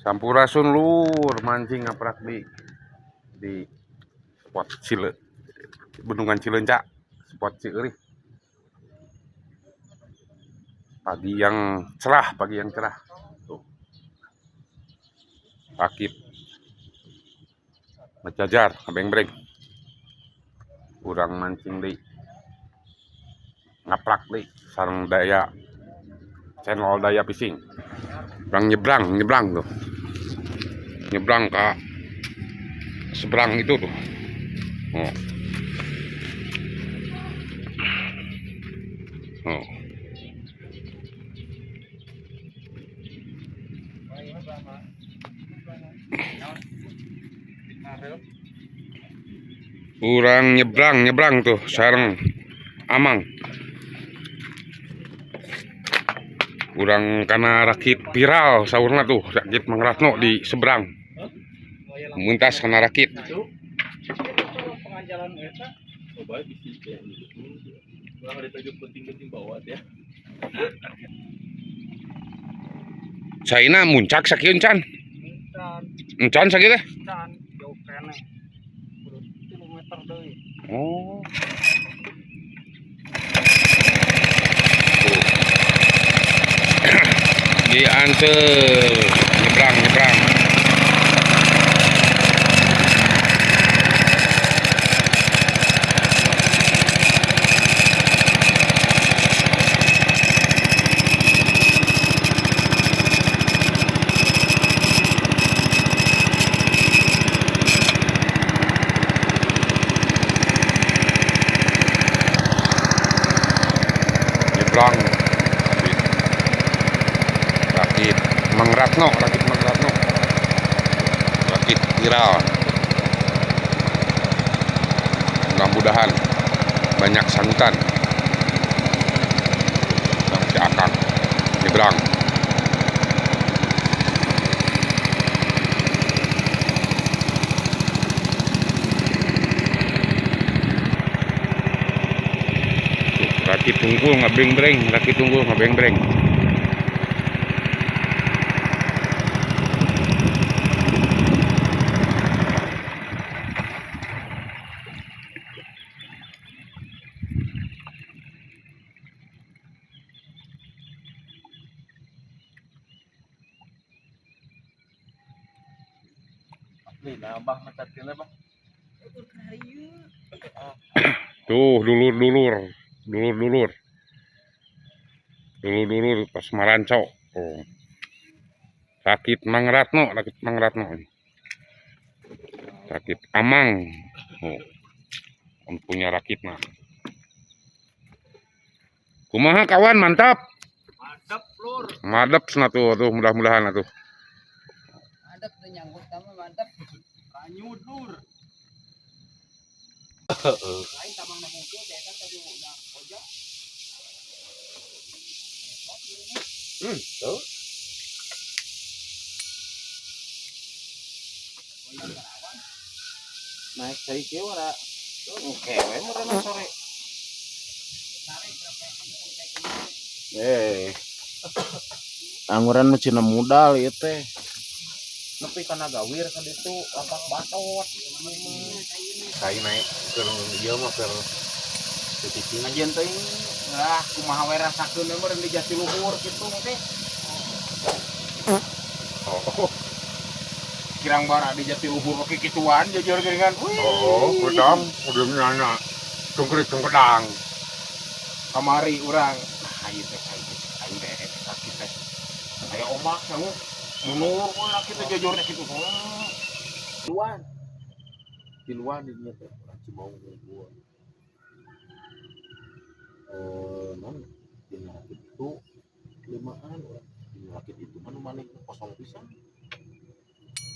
Sampurasun lur mancing ngaprak di spot Cile, Bendungan Cileunca, spot Cieueuih. Pagi yang cerah. Tuh. Rakit ngejajar, ngebreng-breng. Kurang mancing deui. Ngaprak deui sareng daya channel daya fishing. Kurang nyebrang tuh. Nyebrang ke seberang itu tuh. Oh. Oh. Kurang nyebrang tuh sareng amang. Kurang karena rakit viral saurna tuh, rakit Mang Ratno di seberang. Muntas karena rakit. Saina muncak sakieu encan. Encan sakieu teh? Encan jauh kene. Kilometer deui. Oh. Diantel nyebrang. Rakit Mang Ratno, rakit viral. Mudah-mudahan banyak santan. Yang si Akang nyebrang. Rakit tunggul ngebreng-breng. Abah macat kene, Bang. Tuh dulur pas maranco. Oh. Rakit Mang Ratno. Rakit amang. Oh. Punya rakit mah. Kumaha kawan, mantap. Mantap, Lur. Madep tuh mudah-mudahan atuh. Mantap tuh nyangkut sama mantap. Kanyut, Lur. Lain tamang namungkeun teh eta tadi udah ojak. Tuh. Naik cai kieu ora. Oke, we meureun sore. Angguran mah cina modal ieu teh. Nepi kana gawir ka ditu lapak batot. Kai naik ke ieu mah ke titik Anjeun teuing kumaha we rasakeun we meureun di Jatiluhur kitu teh. Oh. Kirang bara di Jatiluhur oke kituan jujur geuningan. Oh, udang nana. Cungkring-cungkedang. Kamari urang. Ayo teh sakit teh. Aya omak sangu munur ulah kitu jujurnya kitu. Tiluan di dieu teh Cimau gua. Non dina rakit itu 5an urang. Dina rakit itu anu maneh kosong pisan.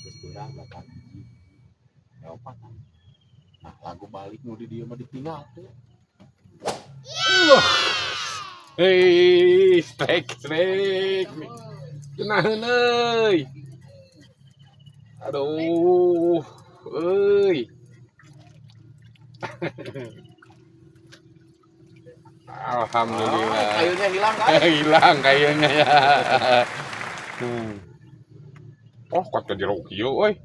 Geus beurang 8 hiji. Opatan. Nah, lagu balik nu di dieu mah ditinggal teh. Hei, strike. Kunaheun euy. Aduh, euy. Alhamdulillah. Kayunya hilang kan? Hilang kayunya ya. Oh, kata jeruk kieu euy.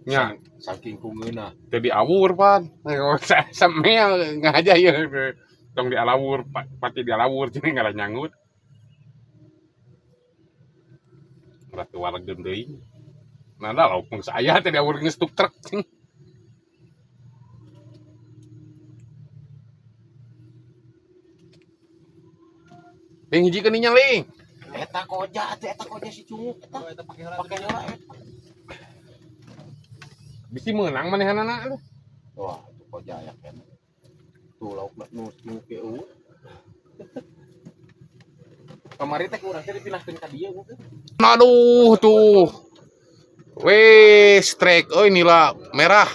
Nya, Saking kungeuna. teu diawur pan. Samea ngaja ieu. Tong dialawur, pati dialawur jadi ngalah nyangut. Ratu waregen deui. Nah, da lauk saya teh diawur geus tuk truk. Ling hiji keuninya ling. Eta koja si cunguk eta pake heula eta. Bisi meunang manehanana aduh. Wah, itu koja ya kan. Tuh lauk nu cunguk ge eueuh. Kamari teh urang teh dipindahkeun ka dieu mungkin. Aduh tuh. Weh, strike euy nila merah.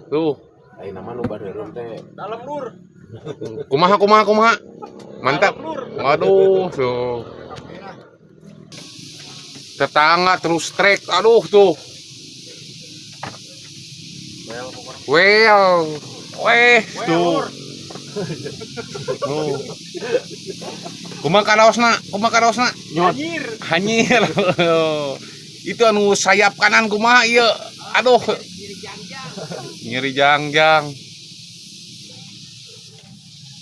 Tuh. Ayeuna mah nu bareureuh teh Dalam lur. Kumaha. Mantap. Waduh, tuh. Tetangga terus strike. Aduh tuh. Well. Weh, tuh. Tuh. Kumaha karaosna? Anjir. Hanyir. Itu anu sayap kanan kumaha ieu? Aduh. Nyeri jangjang.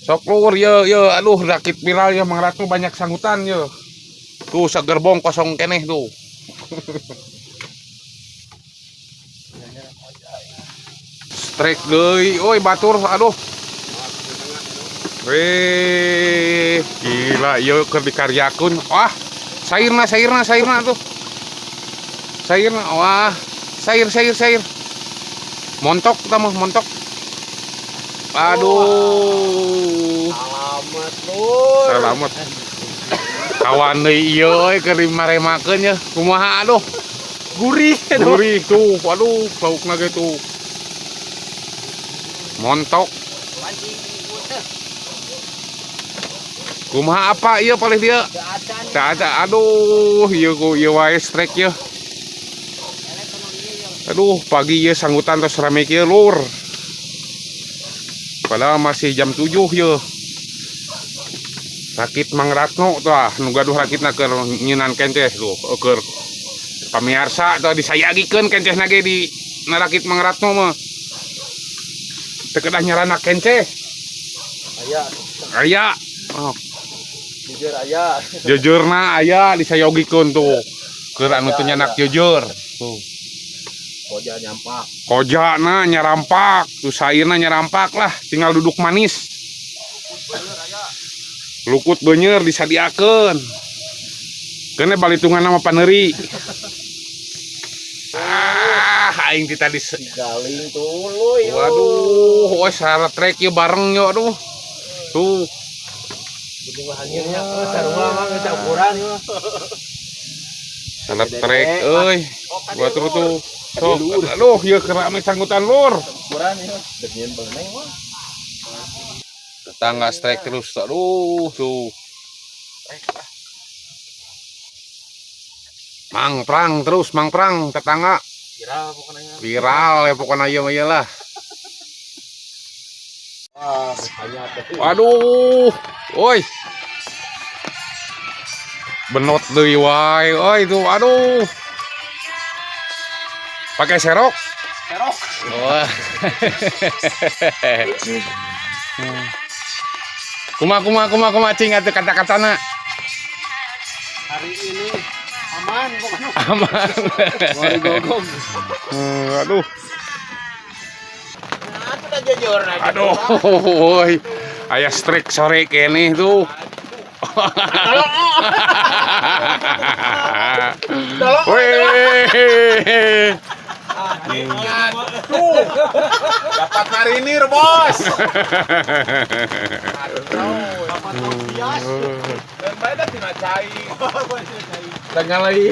Sok lur ye, aduh rakit viral ya Mang Ratu banyak sanggutan ye. Tuh sagerbong kosong keneh tuh. Strike deui, oi batur aduh. Weh, gila ieu keur dikaryakeun. Wah, sairna tuh. Sairna, wah, sair. Montok mah montok. Aduh. Selamat. Kawan deui ieu keur dimaremakeun nya. Kumaha aduh. Gurih tuh. Waduh, laukna ge tuh. Montok. Kumaha apa ieu palih dia? Teu ada. Aduh, ieu wae strike ieu. Aduh, pagi ieu sanggutan tos rame kieu lur. Padahal masih jam 7 ye. Rakit Mang Ratno tuh nu gaduh rakitna keur nyeunan kenceh tuh keur pamirsa tuh disayagikeun kencehna ge di narakit Mang Ratno mah. Teu kedah nyarana kenceh. Aya. Oh. Jujur aya. Jujurna aya disayogikeun tuh. Keur anu teu nyanak jujur. Tuh. Kojana nyarampak, tuh sairna nyarampak lah, tinggal duduk manis. Lukut beunyer disadiakeun. Kene balitungan nama Paneri. Aing ti tadi Galing tuluy. waduh, wes salah trek ieu bareng yo aduh. Tuh. Bedung hanyirnya sarua mah geus ukuran ieu. Salah trek euy. Buat tuh. Tuh, aduh, ieu keur rame sanggutan lur. Ukuran ieu. Deuk nyeun beuneng mah. Tetangga strike terus, aduh, tuh. Mang Prang tetangga. Viral pokoknya. Viral ya pokoknya ieu mah lah. Hanya teh. Waduh, woi. Benot deui wae, oi tuh, aduh. Pakai serok. Wah. Kumaha cing atuh kata-katana. Hari ini aman pokoknya. Aman. Mau digogong. Aduh. Nah, itu dah jujur aja. Aduh, woi. Aya strike sore kene tuh. Weh. Tuh. Dapat marinir, Bos. Dapat bias. Dan bae da tina cai. Tanya lagi.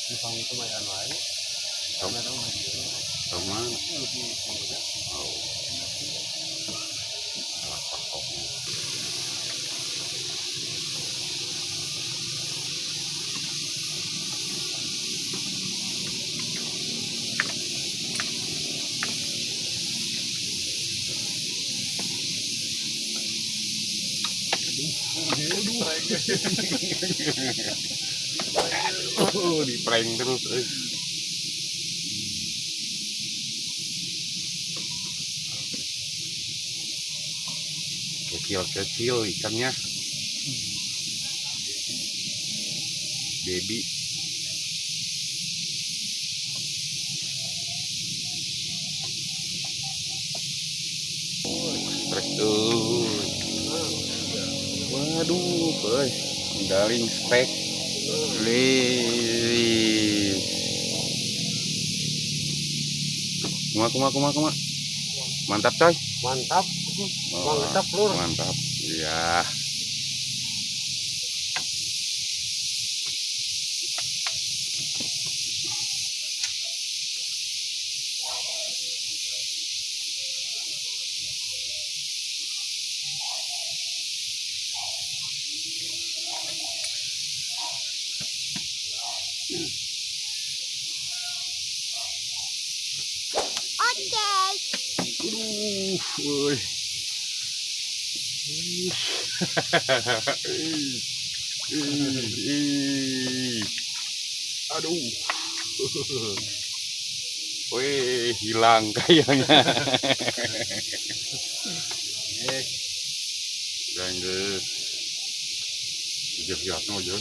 Di pang itu mah anu ae. Tahu mana? Oh. Salah pokoknya. Di prank terus. Kecil-kecil ikannya. Baby. Strek tuh. Waduh, boy. Garing strek. Lih. Kuma. Mantap, coy. Mantap. Mantap, Lur. Mantap. Iya. Woi. Aduh. Wih, hilang kayaknya. Ganggu. Jauh-jauh no jauh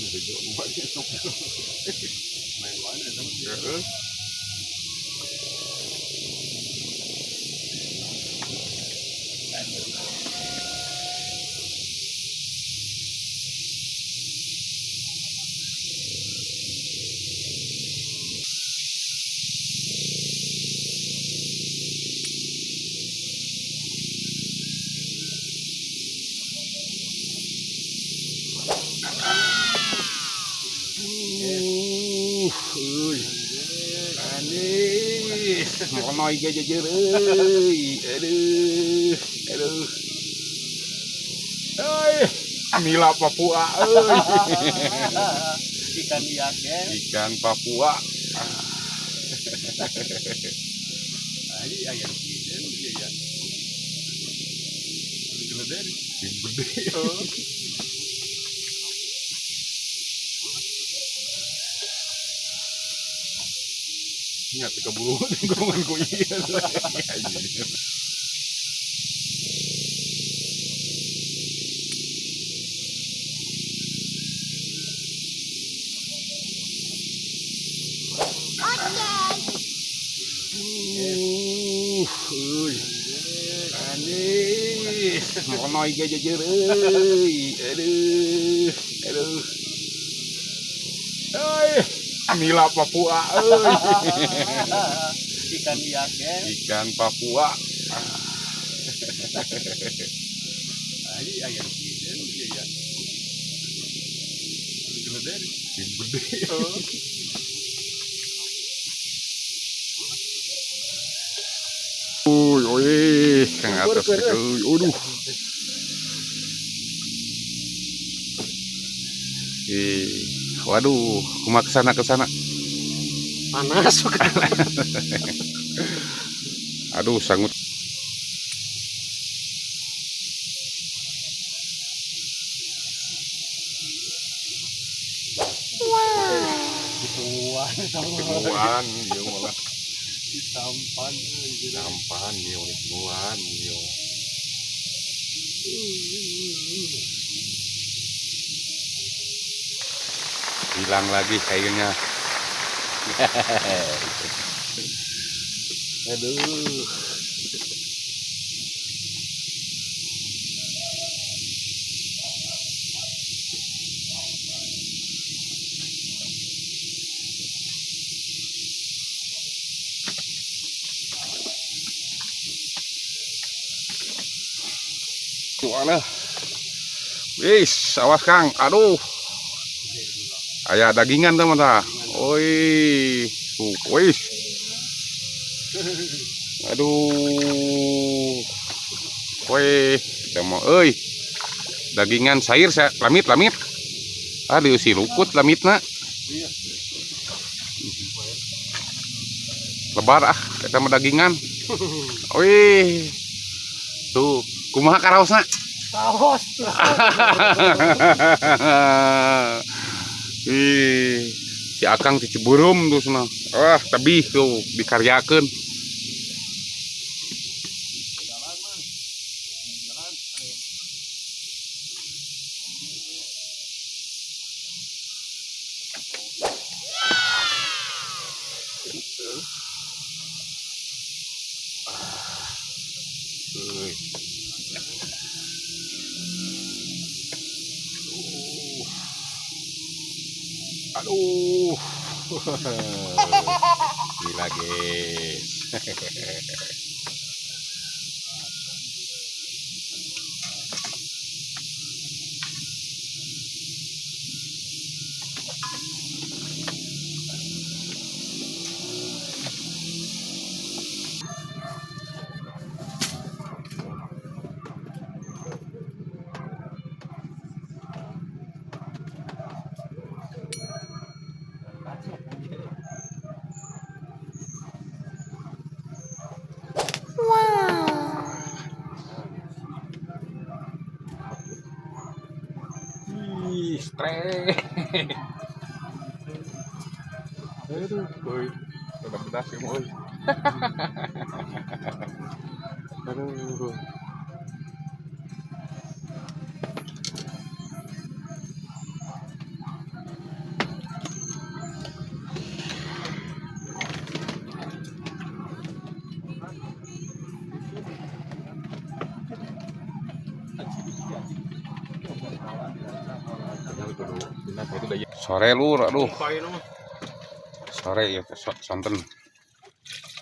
main mana teman. Anis, mau noi ke jejer euy. Aduh. Nila Papua euy. Ikan iake. Ikan Papua. Ai aya kieu ya. Gede. Ingat keburu tengkongan ku ieu. Anis, mau noi ke jejer euy. Aduh. Nila Papua euy. Ikan iake. Ikan Papua. Ai aya kieu ya. Gede. Wih, kang atas euy. Aduh. Waduh, kumaha kesana. Panas. Aduh, sangut. Gituan, ieu malah. Disampan ieu gituan ieu. Hilang lagi kayaknya. Aduh. Mana? Wis, awas Kang. Aduh. Aya dagingan teman-teman. Oi, wis. Aduh. Weh, udah mau dagingan sair lamit. Aduh si lukut lamitna. Lebar kita mah dagingan. Wih. Tuh, kumaha karaosna? Kaos. Ih, si Akang di Ciburum tuh sana. Wah, tabih tuh dikaryakeun. Aduh. Gila, guys. Ih, stres. Aduh, boy. Udah pedas ya, boy. Aduh. Sore lur, aduh. Sore ya sonten.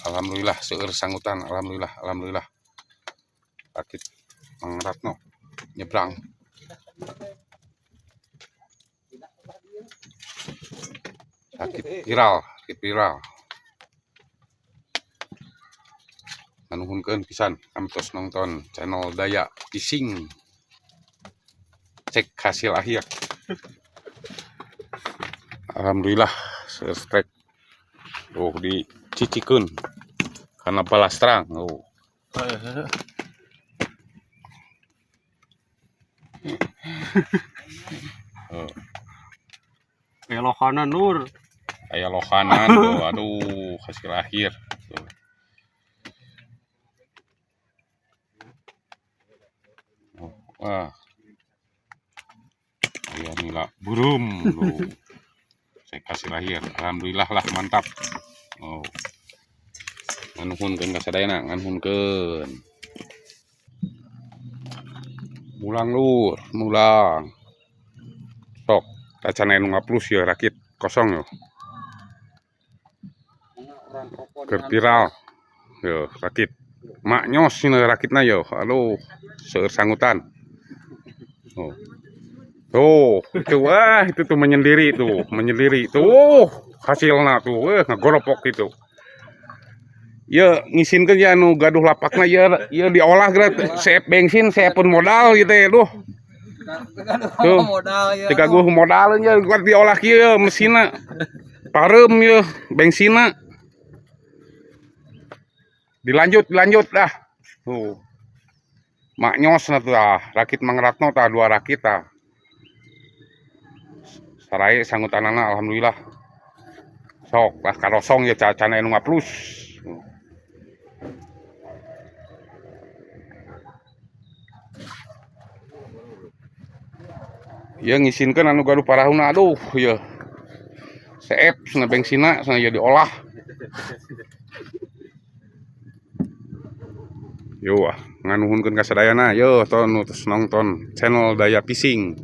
Alhamdulillah seueur sangutan, alhamdulillah. Rakit Mang Ratno nyebrang. Rakit viral. Nuhunkeun pisan kami tos nonton channel Daya Fishing. Cek hasil akhir. Alhamdulillah strike. Oh dicicikeun karena balas terang. Oh. Kayak lokanan Nur. Kayak lokanan tuh, aduh hasil akhir. Tuh. Oh, wah. Ya nila burum tuh. Saya kasih lahir, alhamdulillah lah mantap. Oh, nganuhunkeun kasadayana, nganuhunkeun. Mulang lur, mulang. Sok, tacana nu ngaplus ya rakit kosong yo. Keur viral. Yo, rakit. Maknyos sini rakitna yo. Halo, seueur sangutan. Oh. Tuh, itu tuh menyendiri tuh. Hasilnya tuh, ngegoropok itu. Ya ngisinkeun ya anu gaduh lapakna ya diolah geura seep bensin, seepun modal gitu ya duh. Tuh, dikaguh modal nya kuat diolah kieu mesinna. Parem ya bensinna. Dilanjut dah. Tuh. Maknyos na tuh rakit Mang Ratno tah 2 rakit tah. Sarai sangutanana alhamdulillah. Sok lah karosong ya cacana anu ngaplus. Ya ngisinkeun anu gaduh parahuna aduh ya. Seep sana bensinna sana ya diolah. Yo nganuhunkeun kasadayana yo tos nonton channel Daya Fishing.